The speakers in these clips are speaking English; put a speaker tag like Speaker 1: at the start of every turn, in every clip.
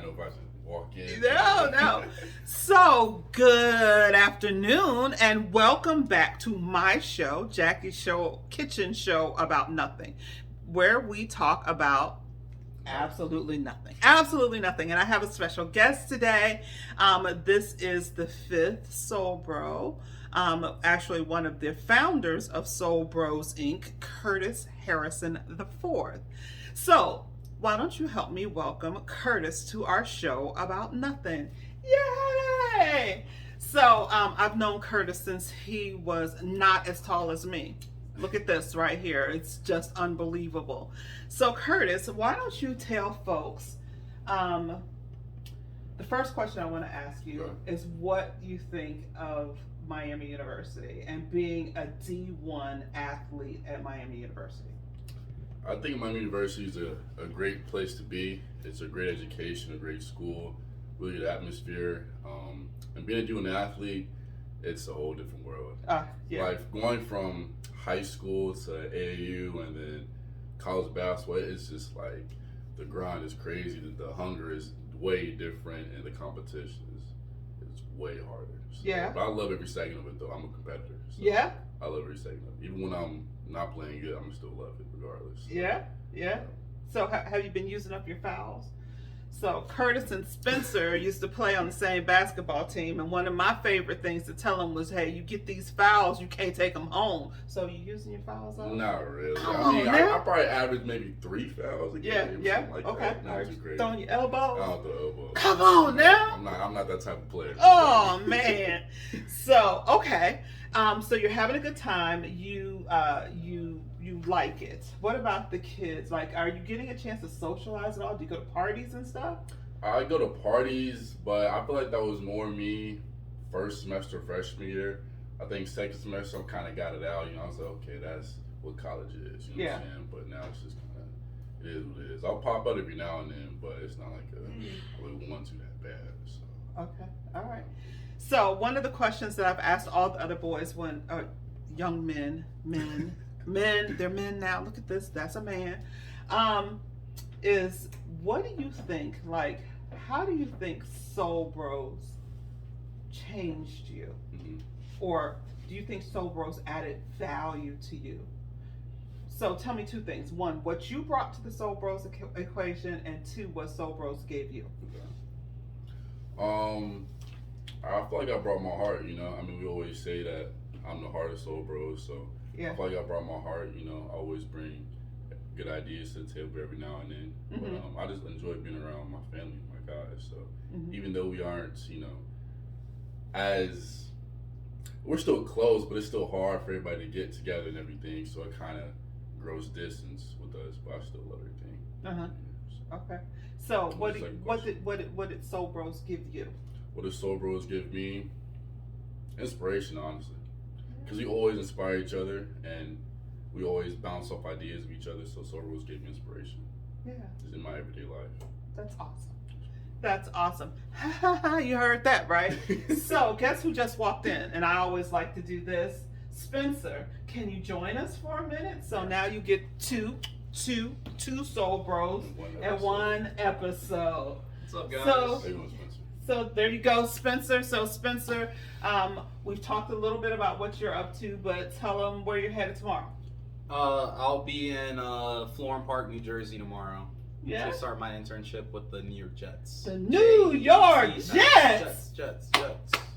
Speaker 1: know if I should walk in.
Speaker 2: No. So, good afternoon and welcome back to my show, Jackie's Show, Kitchen Show About Nothing, where we talk about absolutely nothing. Absolutely nothing. And I have a special guest today. This is the fifth Soul Bro. Actually, one of the founders of Soul Bros Inc., Curtis Harrison IV. So, why don't you help me welcome Curtis to our show about nothing? Yay! So, I've known Curtis since he was not as tall as me. Look at this right here. It's just unbelievable. So, Curtis, why don't you tell folks, the first question I want to ask you is what you think of Miami University and being a D1 athlete at Miami University?
Speaker 1: I think Miami University is a great place to be. It's a great education, a great school, really good atmosphere. And being a D1 athlete, it's a whole different world.
Speaker 2: Yeah.
Speaker 1: Like going from high school to AAU and then college basketball, it's just like the grind is crazy. The hunger is way different, and the competition is way harder. So,
Speaker 2: Yeah.
Speaker 1: But I love every second of it, though. I'm a competitor. So
Speaker 2: Yeah.
Speaker 1: I love every second of it. Even when I'm not playing good, I'm still love it regardless. So,
Speaker 2: Yeah. So have you been using up your fouls? So Curtis and Spencer used to play on the same basketball team, and one of my favorite things to tell them was, "Hey, you get these fouls, you can't take them home." So you using your fouls up?
Speaker 1: Not really.
Speaker 2: Come
Speaker 1: I mean,
Speaker 2: on,
Speaker 1: I probably average maybe 3 fouls a game.
Speaker 2: Yeah.
Speaker 1: Something like
Speaker 2: Okay.
Speaker 1: That. Not too crazy.
Speaker 2: Throwing your elbows?
Speaker 1: I don't throw elbows.
Speaker 2: Come on now.
Speaker 1: I'm not that type of player.
Speaker 2: Oh man. So okay. So you're having a good time. You like it. What about the kids? Like, are you getting a chance to socialize at all? Do you go to parties and stuff?
Speaker 1: I go to parties, but I feel like that was more me first semester freshman year. I think second semester I kind of got it out. I was like, okay, that's what college is. You know what I'm saying? But now it's just kind of, it is what it is. I'll pop out every now and then, but it's not like I really want to that bad. So.
Speaker 2: Okay. All right. So one of the questions that I've asked all the other boys when young men, they're men now. Look at this. That's a man. Is what do you think? Like, how do you think Soul Bros changed you, or do you think Soul Bros added value to you? So tell me two things: one, what you brought to the Soul Bros equation, and two, what Soul Bros gave you.
Speaker 1: Okay. I feel like I brought my heart. I mean, we always say that I'm the heart of Soul Bros, so I feel like I brought my heart. I always bring good ideas to the table every now and then. But I just enjoy being around my family, my guys. So even though we aren't, we're still close, but it's still hard for everybody to get together and everything. So it kind of grows distance with us, but I still love everything.
Speaker 2: Okay. So what did Soul Bros give you?
Speaker 1: What does Soul Bros give me? Inspiration, honestly. Because we always inspire each other, and we always bounce off ideas of each other, so Soul Bros gave me inspiration.
Speaker 2: Yeah.
Speaker 1: Just in my everyday life.
Speaker 2: That's awesome. That's awesome. You heard that, right? So guess who just walked in? And I always like to do this. Spencer, can you join us for a minute? So now you get two Soul Bros in one episode.
Speaker 3: What's up, guys?
Speaker 2: So there you go, Spencer. So Spencer, we've talked a little bit about what you're up to, but tell them where you're headed tomorrow.
Speaker 3: I'll be in Florham Park, New Jersey tomorrow.
Speaker 2: Yeah.
Speaker 3: To start my internship with the New York Jets.
Speaker 2: The New York Jets.
Speaker 3: Jets.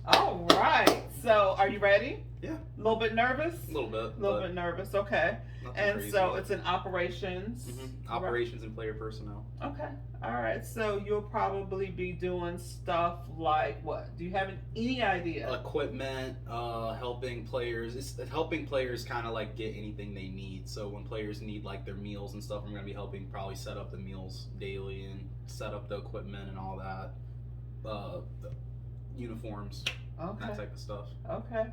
Speaker 2: All right. So are you ready?
Speaker 3: Yeah.
Speaker 2: A little bit nervous?
Speaker 3: A little bit.
Speaker 2: A little bit nervous. Okay. And
Speaker 3: crazy.
Speaker 2: so it's in operations.
Speaker 3: Operations and player personnel.
Speaker 2: Okay. All right. So you'll probably be doing stuff like what? Do you have any idea?
Speaker 3: Equipment, helping players. It's helping players kind of like get anything they need. So when players need like their meals and stuff, I'm going to be helping probably set up the meals daily and set up the equipment and all that. The uniforms.
Speaker 2: Okay.
Speaker 3: That type of stuff.
Speaker 2: Okay.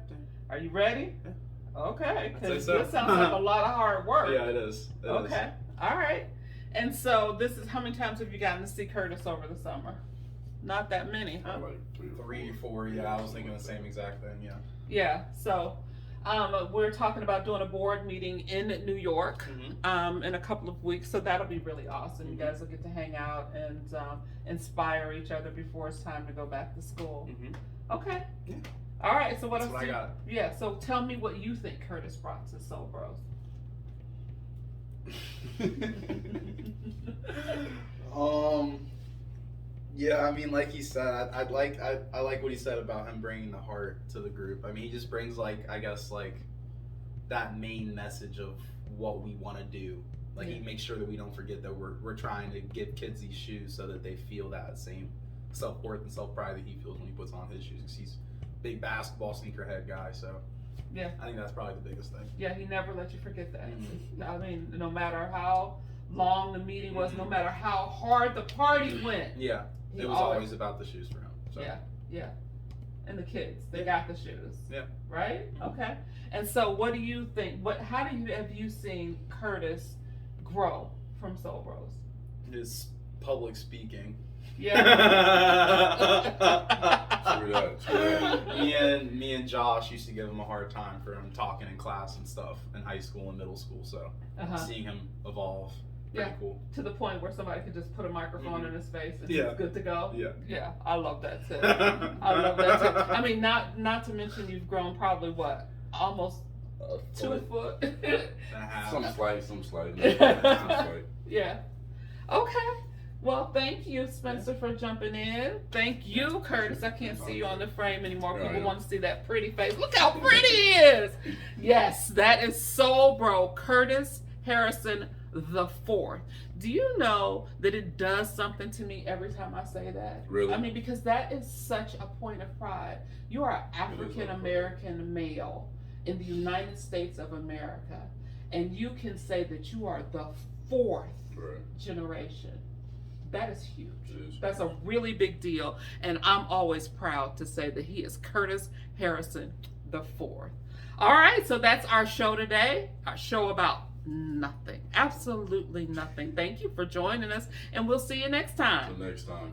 Speaker 2: Are you ready?
Speaker 3: Yeah.
Speaker 2: Okay, because
Speaker 3: so.
Speaker 2: this sounds like a lot of hard work.
Speaker 3: Yeah, it is.
Speaker 2: Okay. All right. And so this is, how many times have you gotten to see Curtis over the summer? Not that many, huh?
Speaker 1: Like
Speaker 3: 3 or 4. Yeah, I was thinking the same exact thing. Yeah.
Speaker 2: Yeah. So, We're talking about doing a board meeting in New York in a couple of weeks, so that'll be really awesome. You guys will get to hang out and inspire each other before it's time to go back to school. Okay.
Speaker 3: Yeah.
Speaker 2: All right. So what
Speaker 3: That's
Speaker 2: else?
Speaker 3: what I got.
Speaker 2: Yeah. So tell me what you think Curtis brought to Soul Bros.
Speaker 3: Yeah, I mean, like he said, I like what he said about him bringing the heart to the group. I mean, he just brings I guess that main message of what we want to do. He makes sure that we don't forget that we're trying to give kids these shoes so that they feel that same self-worth and self-pride that he feels when he puts on his shoes. 'Cause he's a big basketball sneakerhead guy, so
Speaker 2: yeah,
Speaker 3: I think that's probably the biggest thing.
Speaker 2: Yeah, he never let you forget that. I mean, no matter how long the meeting was, no matter how hard the party went.
Speaker 3: Yeah, it was always about the shoes for him. So.
Speaker 2: Yeah. And the kids, they got the shoes.
Speaker 3: Yeah.
Speaker 2: Right? Okay. And so what do you think? Have you seen Curtis grow from Soul Bros?
Speaker 3: His public speaking.
Speaker 2: Yeah.
Speaker 1: True that.
Speaker 3: Me and Josh used to give him a hard time for him talking in class and stuff in high school and middle school. So seeing him evolve, pretty cool.
Speaker 2: To the point where somebody could just put a microphone in his face and
Speaker 3: Yeah.
Speaker 2: he's good to go.
Speaker 3: Yeah.
Speaker 2: Yeah, I love that too. I love that too. I mean, not to mention you've grown probably what, almost 2 foot.
Speaker 1: Some slight.
Speaker 2: Yeah. Okay. Well, thank you, Spencer, for jumping in. Thank you, Curtis. I can't see you on the frame anymore. People want to see that pretty face. Look how pretty he is. Yes, that is Soul Bro Curtis Harrison the Fourth. Do you know that it does something to me every time I say that?
Speaker 1: Really?
Speaker 2: I mean, because that is such a point of pride. You are an African American male in the United States of America, and you can say that you are the 4th generation. That is huge. That's a really big deal, and I'm always proud to say that he is Curtis Harrison the Fourth. All right, so that's our show today. Our show about nothing, absolutely nothing. Thank you for joining us, and we'll see you next time.
Speaker 1: Until next time.